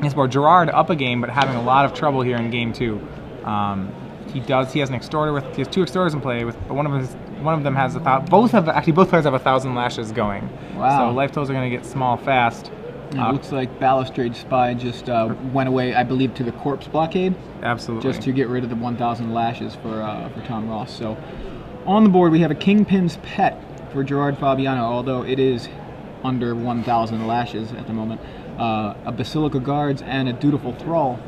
Yes, well, Gerard up a game, but having a lot of trouble here in game 2. He has an extorter he has 2 extorters in play, but one of them has both players have 1,000 lashes going. Wow. So life totals are going to get small fast. It looks like Balustrade Spy just went away, I believe, to the corpse blockade. Absolutely. Just to get rid of the 1,000 lashes for Tom Ross. So on the board we have a Kingpin's Pet for Gerard Fabiano, although it is under 1,000 lashes at the moment. A Basilica Guards and a Dutiful Thrall.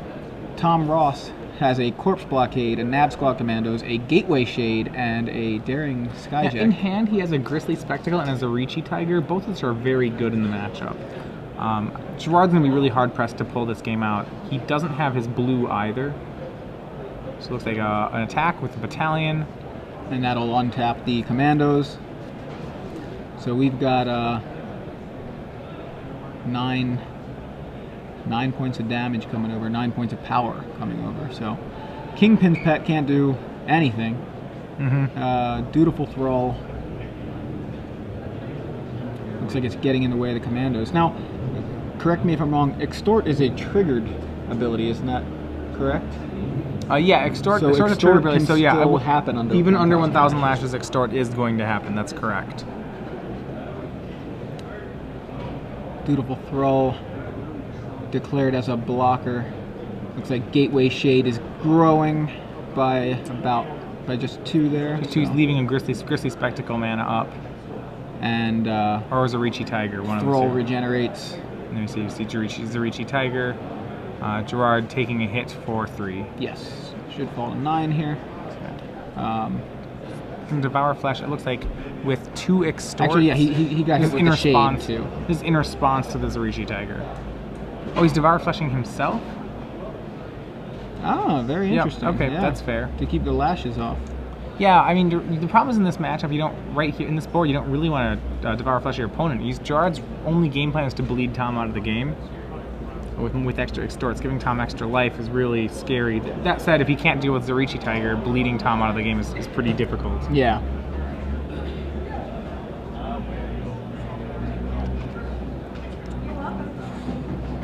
Tom Ross has a Corpse Blockade, a Nav Squad Commandos, a Gateway Shade, and a Daring Skyjack. Yeah, in hand, he has a Grisly Spectacle and a Zarichi Tiger. Both of those are very good in the matchup. Gerard's going to be really hard-pressed to pull this game out. He doesn't have his blue either. So it looks like an attack with the Battalion. And that'll untap the Commandos. So we've got 9 points of damage coming over, 9 points of power coming over. So Kingpin's Pet can't do anything. Dutiful Thrall looks like it's getting in the way of the Commandos. Now, correct me if I'm wrong, Extort is a triggered ability, isn't that correct? Yeah, Extort is a triggered ability. So yeah, it will happen under 1,000 lashes. Extort is going to happen. That's correct. Dutiful Thrall declared as a blocker. Looks like Gateway Shade is growing by just 2 there. Just 2. He's leaving a Grisly Spectacle mana up. And or a Zarichi Tiger. One Thrall of the 2. regenerates. And then you see Zarichi Tiger. Gerard taking a hit for 3. Yes, should fall to 9 here. From Devour Flesh, it looks like with 2 extorts. Actually, yeah, he got hit with the shade too. This is in response to the Zarichi Tiger. Oh, he's Devour Fleshing himself? Oh, very interesting. Yep. Okay, yeah. that's fair. To keep the lashes off. Yeah, I mean, the problem is in this matchup, you don't, right here in this board, you don't really want to Devour Flesh your opponent. Gerard's only game plan is to bleed Tom out of the game. With extra extorts, giving Tom extra life is really scary. That said, if he can't deal with Zarichi Tiger, bleeding Tom out of the game is pretty difficult. Yeah.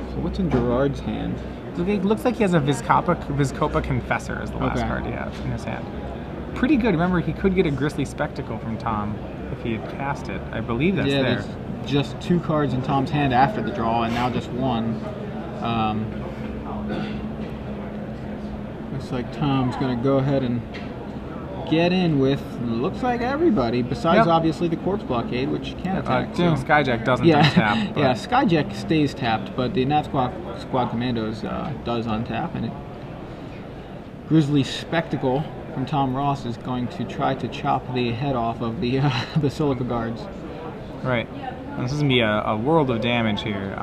So what's in Gerard's hand? It looks like he has a Vizkopa Confessor as the last card he has in his hand. Pretty good. Remember, he could get a Grisly Spectacle from Tom if he had cast it. I believe that's there. There's just 2 cards in Tom's hand after the draw, and now just 1. Looks like Tom's going to go ahead and get in with, looks like everybody, besides obviously the Corpse Blockade, which can attack. Skyjack doesn't untap. Yeah, Skyjack stays tapped, but the Nav Squad Commandos does untap, and Grisly Spectacle from Tom Ross is going to try to chop the head off of the Basilica Guards. Right. And this is going to be a world of damage here.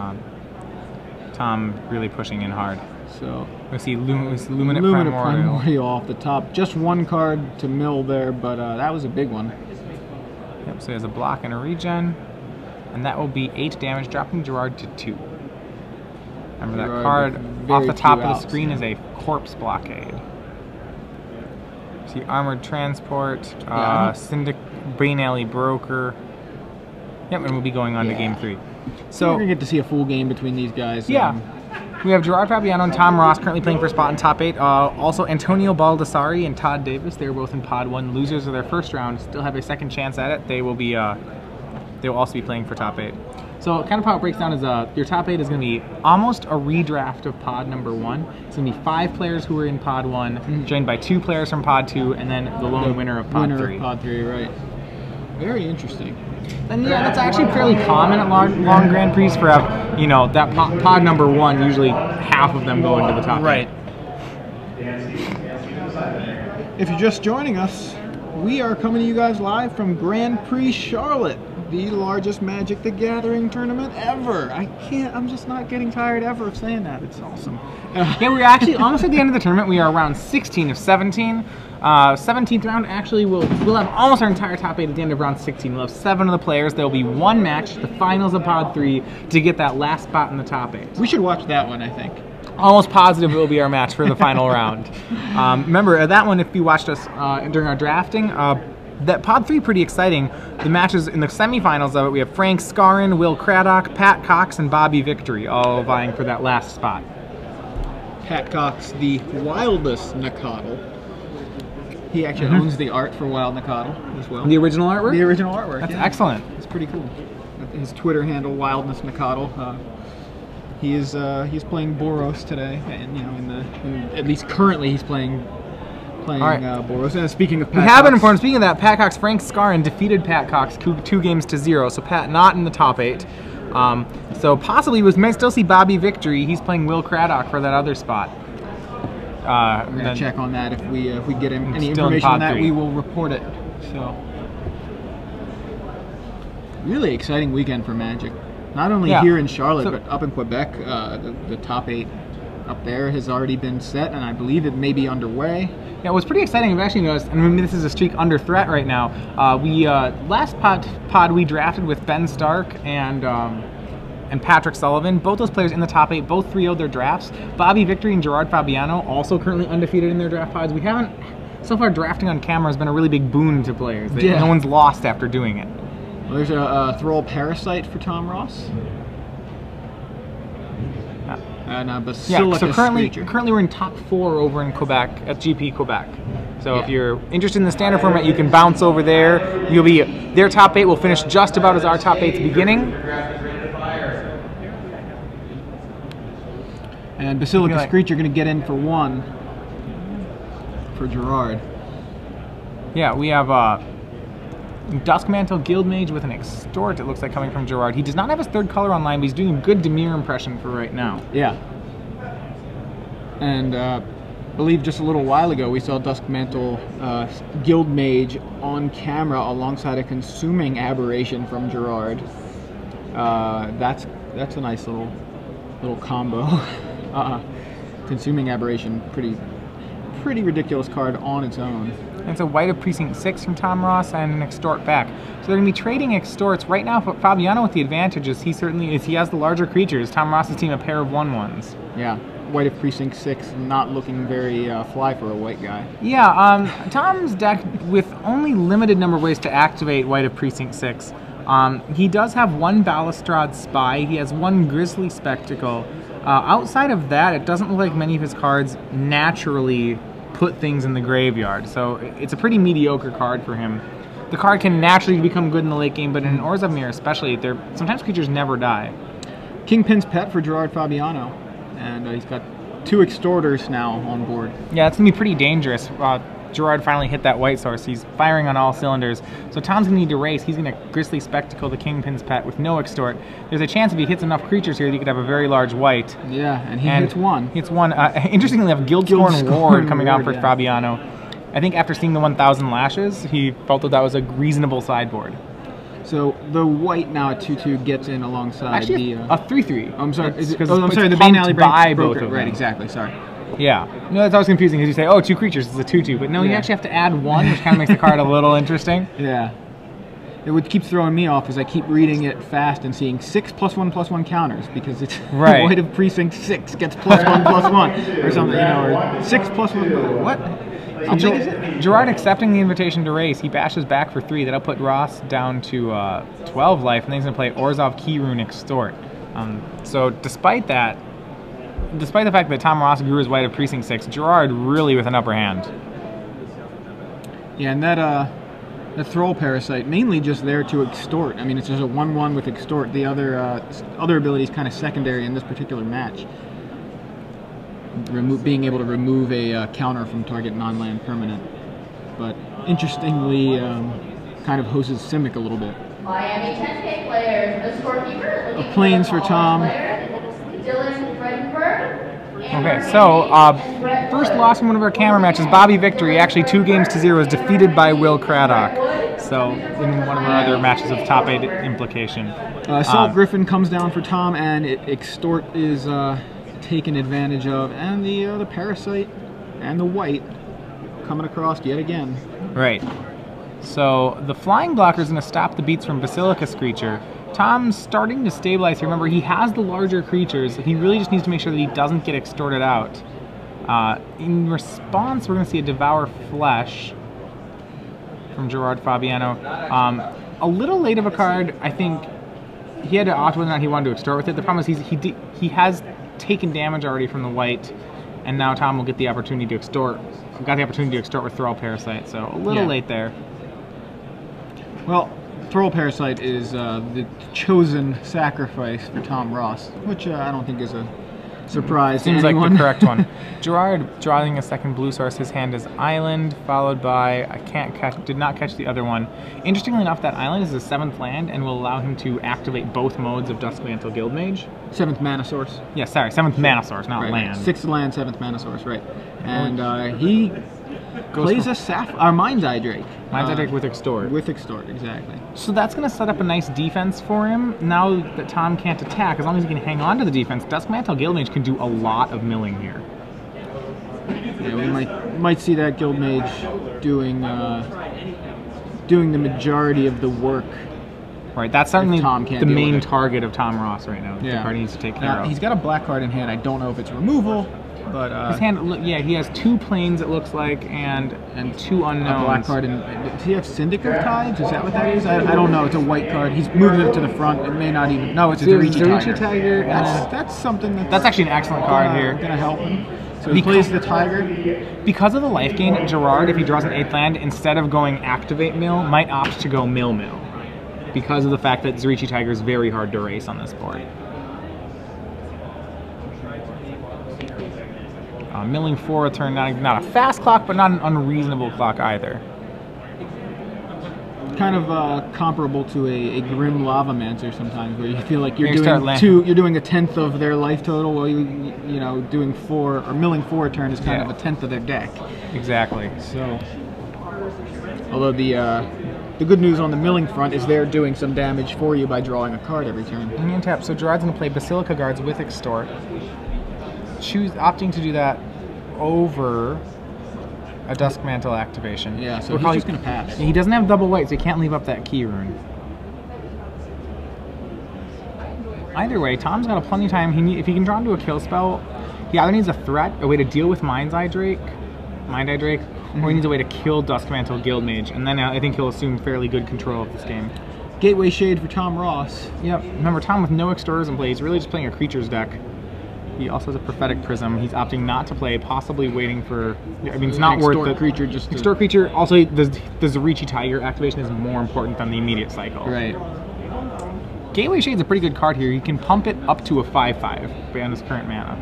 Tom really pushing in hard. So we see Luminate Primordial off the top. Just 1 card to mill there, but that was a big one. Yep, so he has a block and a regen. And that will be 8 damage, dropping Gerard to 2. Remember that card off the top of the screen is a Corpse Blockade. See Armored Transport, Brain Alley Broker. Yep, and we'll be going on to game 3. So we're gonna get to see a full game between these guys. Yeah. We have Gerard Fabiano and Tom Ross currently playing for a spot in top 8. Also Antonio Baldassari and Todd Davis. They're both in pod 1. Losers of their first round still have a second chance at it. They will also be playing for top 8. So kind of how it breaks down is your top 8 is going to be almost a redraft of pod number 1. It's going to be 5 players who are in pod 1, joined by 2 players from pod 2, and then the lone winner of pod 3. Pod 3, right. Very interesting. And yeah, that's actually fairly common at long Grand Prix for that pod number 1. Usually half of them go into the top. Right. If you're just joining us, we are coming to you guys live from Grand Prix Charlotte, the largest Magic the Gathering tournament ever. I'm just not getting tired ever of saying that. It's awesome. Yeah, we're actually almost at the end of the tournament. We are around 16 of 17. 17th round, actually, we'll have almost our entire top 8 at the end of round 16. We'll have 7 of the players. There will be 1 match, the finals of pod 3, to get that last spot in the top 8. We should watch that one, I think. Almost positive it will be our match for the final round. Remember, that one, if you watched us during our drafting, that pod 3 pretty exciting. The matches in the semifinals of it, we have Frank Scarron, Will Craddock, Pat Cox, and Bobby Victory all vying for that last spot. Pat Cox the Wildest Nakatl. He actually owns the art for Wild Nakatl as well. The original artwork? The original artwork. That's yeah. excellent. It's pretty cool. His Twitter handle, Wildness Nakatl. He's playing Boros today, and at least currently he's playing Boros. And speaking of Pat we have been Cox, informed. Speaking of that, Pat Cox, Frank Scarron defeated Pat Cox 2-0. So Pat not in the top 8. So possibly we might still see Bobby Victory. He's playing Will Craddock for that other spot. We're gonna check on that. If we get any information on that, we will report it. So really exciting weekend for Magic. Not only here in Charlotte, but up in Quebec. The top 8 up there has already been set, and I believe it may be underway. Yeah, what's pretty exciting, I've actually noticed, and maybe this is a streak under threat right now. Last pod we drafted with Ben Stark and Patrick Sullivan, both those players in the top 8, both 3-0'd their drafts. Bobby Victory and Gerard Fabiano also currently undefeated in their draft pods. We haven't, so far drafting on camera has been a really big boon to players. No one's lost after doing it. Well, there's a Thrall Parasite for Tom Ross. And a Basilica so currently we're in top 4 over in Quebec at GP Quebec. So if you're interested in the standard format, you can bounce over there. Their top 8 will finish just about as our top 8's beginning. And Basilica Screech, you're going to get in for 1 for Gerard. Yeah, we have Duskmantle Guildmage with an Extort, it looks like, coming from Gerard. He does not have his 3rd color online, but he's doing a good Demir impression for right now. Yeah. And I believe just a little while ago we saw Duskmantle Guildmage on camera alongside a Consuming Aberration from Gerard. That's a nice little combo. Consuming Aberration, pretty ridiculous card on its own. It's a White of Precinct 6 from Tom Ross and an Extort back. So they're going to be trading Extorts. Right now, Fabiano with the advantages, he certainly is. He has the larger creatures. Tom Ross's team, a pair of 1/1s. Yeah, White of Precinct 6 not looking very fly for a white guy. Yeah, Tom's deck, with only limited number of ways to activate White of Precinct 6, he does have 1 Balustrade Spy. He has 1 Grizzly Spectacle. Outside of that, it doesn't look like many of his cards naturally put things in the graveyard, so it's a pretty mediocre card for him. The card can naturally become good in the late game, but in an Orzhov Mirror especially, sometimes creatures never die. Kingpin's Pet for Gerard Fabiano, and he's got 2 Extorters now on board. Yeah, it's going to be pretty dangerous. Gerard finally hit that white source. He's firing on all cylinders. So Tom's going to need to race. He's going to Grizzly Spectacle the Kingpin's Pet with no Extort. There's a chance if he hits enough creatures here that he could have a very large white. Yeah, and he hits 1. Hits 1. Interestingly, we have Guildscorn Ward coming out for Fabiano. I think after seeing the 1,000 Lashes, he felt that was a reasonable sideboard. So the white now at 2/2 gets in alongside actually the... a 3/3. I'm sorry. I'm sorry, the Bane Alley Broker. Right, exactly, sorry. Yeah. No, that's always confusing because you say, oh, 2 creatures, it's a 2/2. But no, you actually have to add 1, which kind of makes the card a little interesting. Yeah. It keeps throwing me off as I keep reading it fast and seeing 6 +1/+1 counters because it's White of Precinct 6 gets +1/+1 or something, or 6 +1. What? How big is it? Gerard accepting the invitation to race. He bashes back for 3. That'll put Ross down to 12 life, and then he's going to play Orzhov Keyrune Extort. So despite the fact that Tom Ross grew his White of Precinct 6, Gerard really with an upper hand. Yeah, and the Thrall Parasite, mainly just there to extort. I mean, it's just a 1/1 with extort. The other ability is kind of secondary in this particular match. Being able to remove a counter from target non-land permanent. But interestingly, kind of hoses Simic a little bit. Miami 10K players, the scorekeeper. A Plains for Tom. Okay, so first loss in one of our camera matches, Bobby Victory, actually 2-0 is defeated by Will Craddock. So in one of our other matches of top 8 implication. Salt Griffin comes down for Tom, and Extort is taken advantage of, and the Parasite and the white coming across yet again. Right. So the flying blocker is going to stop the beats from Basilica Screecher. Tom's starting to stabilize here. Remember, he has the larger creatures. He really just needs to make sure that he doesn't get extorted out. In response, we're going to see a Devour Flesh from Gerard Fabiano. A little late of a card. I think he had to opt whether or not he wanted to extort with it. The problem is he has taken damage already from the white, And now Tom will get the opportunity to extort. Got the opportunity to extort with Throw Parasite, so a little late there. Well, Throw Parasite is the chosen sacrifice for Tom Ross, which I don't think is a surprise Seems to like anyone. the correct one. Gerard drawing a second blue source. His hand is Island, followed by did not catch the other one. Interestingly enough, that Island is his 7th land and will allow him to activate both modes of Duskmantle Guildmage. 7th mana source. Yeah, sorry, 7th mana source, not Right, land. 6th land, 7th mana source, right. And he plays a Mind's Eye Drake. Mind's Eye Drake with Extort. With Extort, exactly. So that's going to set up a nice defense for him. Now that Tom can't attack, as long as he can hang on to the defense, Duskmantle Guildmage can do a lot of milling here. Yeah, we might see that Guildmage doing the majority of the work. Right, that's certainly Tom can't the deal main with it. target of Tom Ross right now. Yeah. The card he needs to take care of. He's got a black card in hand. I don't know if it's removal, but His hand, yeah, he has 2 planes, it looks like, and 2 unknowns. a black card. Does he have Syndic of Tides? Is that what that is? I don't know. It's a white card. He's moving it to the front. It may not even. No, it's a Zerichi Tiger. That's something That's actually an excellent card here. Gonna help him. So he plays the Tiger. Because of the life gain, Gerard, if he draws an 8th land, instead of going Activate Mill, might opt to go Mill. Because of the fact that Zerichi Tiger is very hard to race on this board. Milling 4 a turn, not a fast clock, but not an unreasonable clock either. Kind of comparable to a Grim Lavamancer sometimes, where you feel like you're doing a 10th of their life total, while you know doing 4 or milling 4 a turn is kind of a 10th of their deck. Exactly. So, although the good news on the milling front is they're doing some damage for you by drawing a card every turn. And you untap, so Gerard's going to play Basilica Guards with Extort. Opting to do that over a Duskmantle activation. Yeah, so he's just going to pass. He doesn't have double white, so he can't leave up that key rune. Either way, Tom's got plenty of time. If he can draw into a kill spell, he either needs a threat, a way to deal with Mind Eye Drake, or he needs a way to kill Duskmantle Guildmage, and then I think he'll assume fairly good control of this game. Gateway Shade for Tom Ross. Yep. Remember, Tom with no extorters in play, he's really just playing a creatures deck. He also has a Prophetic Prism. He's opting not to play, possibly waiting for. I mean, it's not worth the creature. Just extort creature. Also, the Zerichi Tiger activation is more important than the immediate cycle. Right. Gateway Shade's a pretty good card here. You can pump it up to a 5/5 based on his current mana.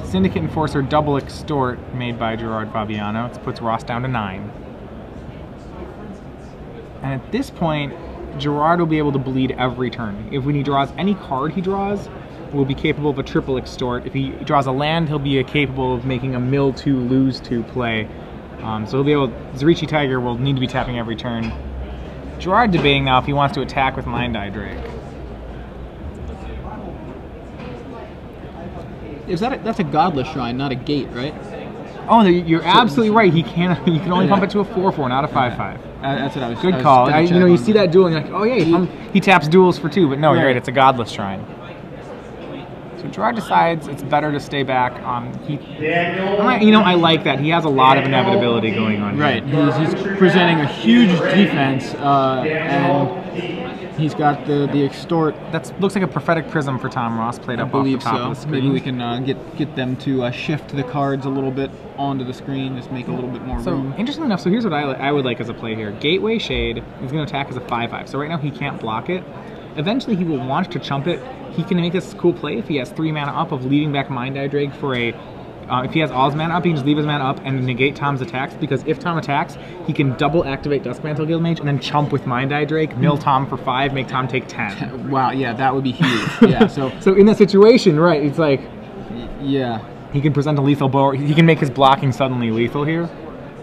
Syndicate Enforcer double extort made by Gerard Fabiano. It puts Ross down to 9. And at this point, Gerard will be able to bleed every turn. When he draws any card he draws, will be capable of a triple extort. If he draws a land, he'll be capable of making a mill 2, lose 2 play. So he'll be able. Zerichi Tiger will need to be tapping every turn. Gerard debating now if he wants to attack with Mind Eye Drake. That's a Godless Shrine, not a gate, right? Oh, you're absolutely right. He can only pump it to a 4/4, not a 5/5. That's what I was. Good call. You see that duel, and you're like, oh yeah, he taps duels for 2, but no, you're right. It's a Godless Shrine. So Gerard decides it's better to stay back. I like that. He has a lot of inevitability going on. Right. He's presenting a huge defense, and he's got the extort. That looks like a Prophetic Prism for Tom Ross played up off the top of the screen. Maybe we can get them to shift the cards a little bit onto the screen, just make a little bit more room. Interestingly enough, so here's what I would like as a play here. Gateway Shade is going to attack as a 5/5. So right now he can't block it. Eventually he will want to chump it. He can make this a cool play if he has 3 mana up of leaving back Mind Eye Drake for a... if he has all his mana up, he can just leave his mana up and negate Tom's attacks, because if Tom attacks, he can double activate Duskmantle Guildmage and then chump with Mind Eye Drake, mill Tom for 5, make Tom take 10. Wow, yeah, that would be huge. Yeah, so in that situation, right, it's like... Yeah. He can present a lethal blow, he can make his blocking suddenly lethal here.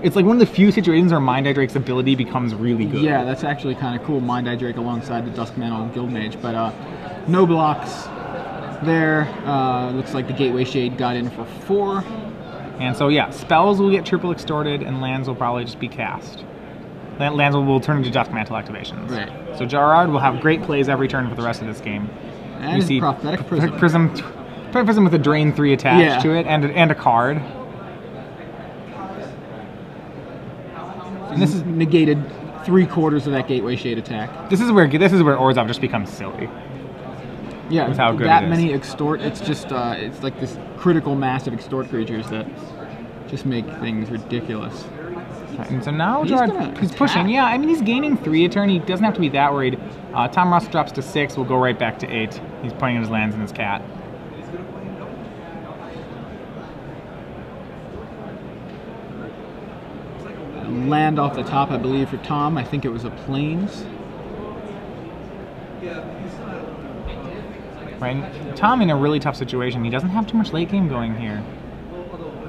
It's like one of the few situations where Mind Eye Drake's ability becomes really good. Yeah, that's actually kind of cool, Mind Eye Drake alongside the Duskmantle Guildmage, but no blocks there. Looks like the Gateway Shade got in for 4. And so yeah, spells will get triple extorted and lands will probably just be cast. Lands will turn into Duskmantle activations. Right. So Gerard will have great plays every turn for the rest of this game. And his Prophetic Prism. Prophetic Prism with a Drain 3 attached to it and a card. And this is negated 3/4 of that Gateway Shade attack. This is where Orzhov just becomes silly. Yeah, with how good that it is. many extort. It's just it's like this critical mass of extort creatures that just make things ridiculous. And so now He's Gerard, gonna he's pushing. attack. Yeah, I mean, he's gaining 3 a turn. He doesn't have to be that worried. Tom Ross drops to 6. We'll go right back to 8. He's playing his lands and his cat. Land off the top, I believe, for Tom. I think it was a Plains. Right? Tom in a really tough situation. He doesn't have too much late game going here.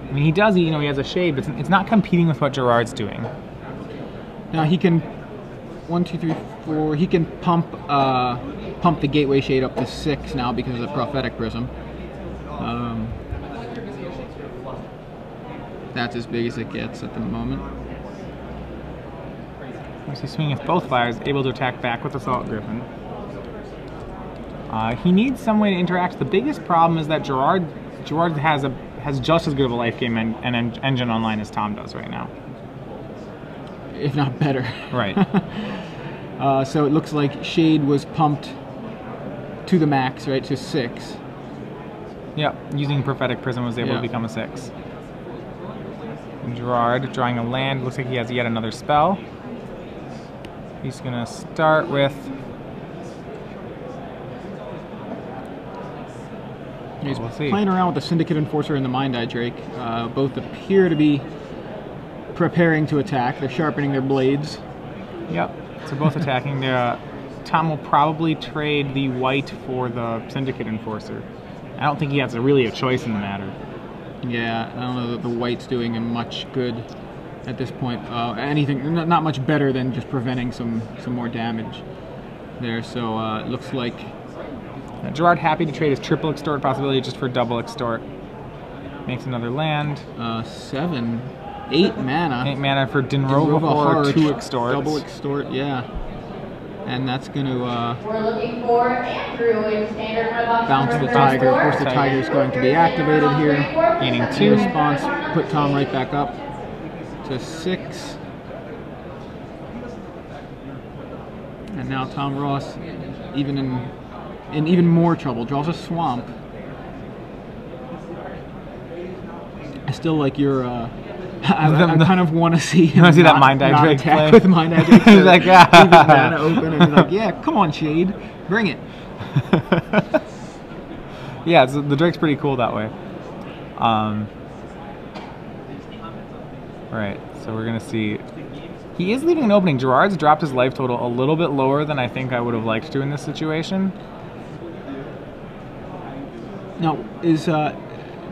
I mean, he does. He has a shade, but it's not competing with what Gerard's doing. Now he can 1, 2, 3, 4. He can pump the Gateway Shade up to 6 now because of the Prophetic Prism. That's as big as it gets at the moment. He's swinging with both fires, able to attack back with Assault Griffin. He needs some way to interact. The biggest problem is that Gerard has just as good of a life game and engine online as Tom does right now. If not better. Right. So it looks like Shade was pumped to the max, right, to 6. Yep, using Prophetic Prism was able to become a 6. And Gerard drawing a land. Looks like he has yet another spell. He's going to start with... He's we'll see. playing around with the Syndicate Enforcer and the Mind Eye Drake. Both appear to be preparing to attack. They're sharpening their blades. Yep, so both attacking. Tom will probably trade the white for the Syndicate Enforcer. I don't think he has really a choice in the matter. Yeah, I don't know that the white's doing him much good at this point. Anything, not much better than just preventing some more damage there. So it looks like Gerard happy to trade his triple extort possibility just for double extort. Makes another land. 7, 8 mana. 8 mana for Dinrovahor, 2 extorts. Double extort, yeah. And that's going to We're looking for Andrew in standard my box bounce number the Tiger. Of 34. course, the Tiger's going to be activated here. Gaining In 2. response, put Tom right back up to 6. And now Tom Ross, even in even more trouble, draws a Swamp. I still like your. I kind of want to see him. You want to see that not- Mind Eye not Drake attack play? with Mind Eye Drake. He's like, leave his mana open, and he's like, yeah, come on, Shade, bring it. Yeah, the Drake's pretty cool that way. Right, so we're going to see... He is leaving an opening. Gerard's dropped his life total a little bit lower than I think I would have liked to in this situation. Now, is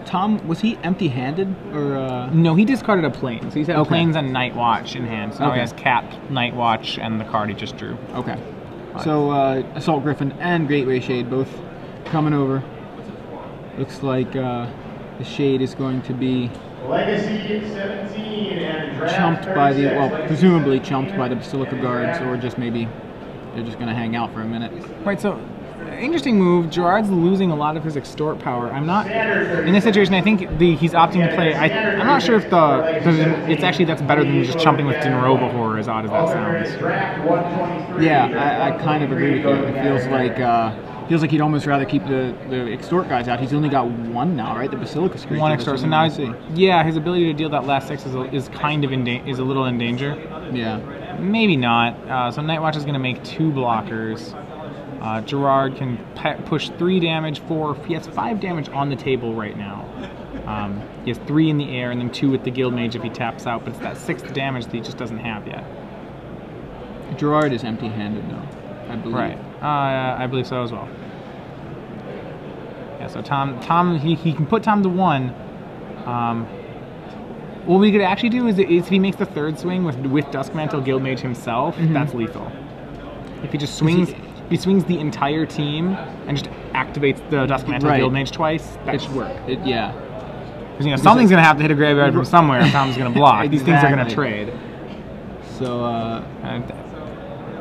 Tom, was he empty-handed, or? No, he discarded a plane. So he's had Okay. planes and Night Watch in hand. So now Okay. he has Cat, Night Watch, and the card he just drew. Okay. So Assault Griffin and Gateway Shade both coming over. Looks like the Shade is going to be Legacy 17 and draft chumped by the, 36. well, presumably chumped by the Basilica Guards, or just maybe they're just going to hang out for a minute. Right, so interesting move. Gerard's losing a lot of his extort power. I'm not in this situation. I think he's opting to play. I'm not sure if it's actually that's better than just chumping with Dinrovahor, as odd as that sounds. Draft 123. Yeah, I kind of agree with you. It feels like he'd almost rather keep the extort guys out. He's only got 1 now, right? The Basilica Screech. One extort. So now his ability to deal that last 6 is kind of is a little in danger. Yeah. Maybe not. So Night Watch is going to make 2 blockers. Gerard can push 3 damage, 4. He has 5 damage on the table right now. He has 3 in the air and then 2 with the Guild Mage if he taps out, but it's that 6th damage that he just doesn't have yet. Gerard is empty-handed, though, I believe. Right. I believe so as well. Yeah, so Tom, he can put Tom to 1. What we could actually do is if he makes the 3rd swing with Duskmantle Guildmage himself, that's lethal. If he just swings, he swings the entire team and just activates the Duskmantle Guildmage twice, that should work. Yeah. Because something's going to have to hit a graveyard from somewhere if Tom's going to block. These things are going to trade. So,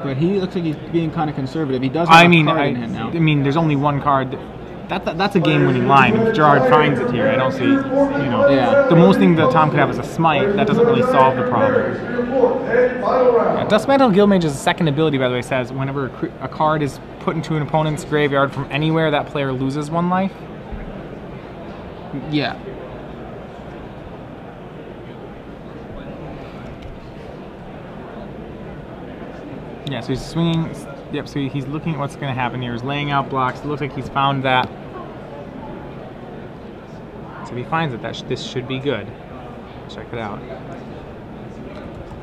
but he looks like he's being kind of conservative. He does have a card in hand now. I mean, there's only 1 card. that's a game-winning line. If Gerard finds it here, I don't see, Yeah. the most thing that Tom could have is a smite. That doesn't really solve the problem. Yeah, Dust Mantle Guildmage's second ability, by the way, says whenever a card is put into an opponent's graveyard from anywhere, that player loses 1 life. Yeah. Yeah, so he's swinging. Yep, so he's looking at what's going to happen here. He's laying out blocks. It looks like he's found that. So if he finds it, this should be good. Check it out.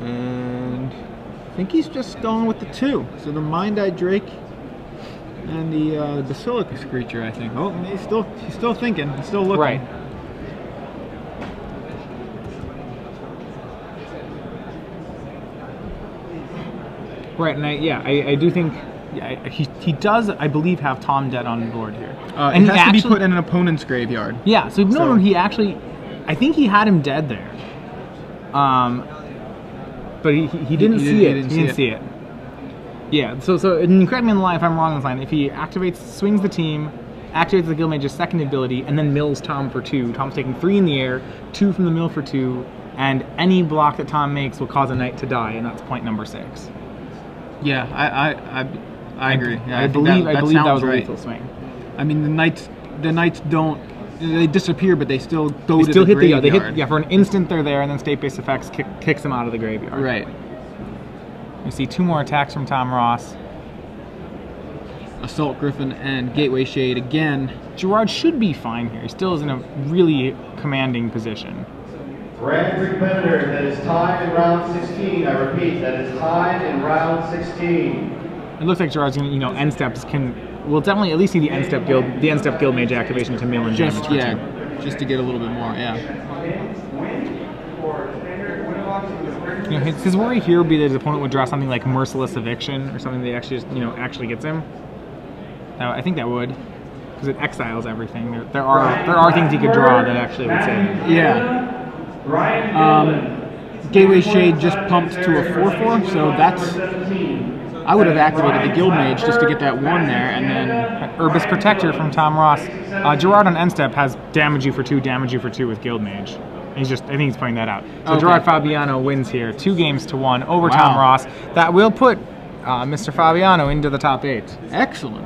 And I think he's just going with the 2. So the Mind-Eye Drake and the Basilicus creature, I think. Oh, he's still thinking. He's still looking. Right. Right, and I do think he does, I believe, have Tom dead on the board here. And it has to be put in an opponent's graveyard. Yeah, so no, he actually, I think he had him dead there. But he didn't see it. He didn't see it. Yeah, so and correct me on the line if I'm wrong on this line. If he activates, swings the team, activates the Guildmage's second ability, and then mills Tom for 2, Tom's taking 3 in the air, 2 from the mill for 2, and any block that Tom makes will cause a knight to die, and that's point number 6. Yeah, I agree. Yeah, I believe that was a right. lethal swing. I mean, the knights don't. They disappear, but they still go They to still the hit graveyard. for an instant they're there, and then state-based effects kicks them out of the graveyard. Right. We see 2 more attacks from Tom Ross. Assault Griffin and Gateway Shade again. Gerard should be fine here. He still is in a really commanding position. Grand competitor, that is time in round 16. I repeat, that is time in round 16. It looks like Gerard's going to, end steps we'll definitely at least see the end step guild mage activation to mill and damage. Just to get a little bit more, yeah. His worry here would be that his opponent would draw something like Merciless Eviction or something that actually gets him. Now, I think that would, because it exiles everything. There are things he could draw that actually would save him. Yeah. Gateway Shade just pumped to a 4/4, so that's. I would have activated the Guild Mage just to get that 1 there, and then Urbis Protector from Tom Ross. Gerard on end step has damage you for 2 with Guild Mage. I think he's pointing that out. So okay. Gerard Fabiano wins here, 2-1 over Wow. Tom Ross. That will put Mr. Fabiano into the top 8. Excellent.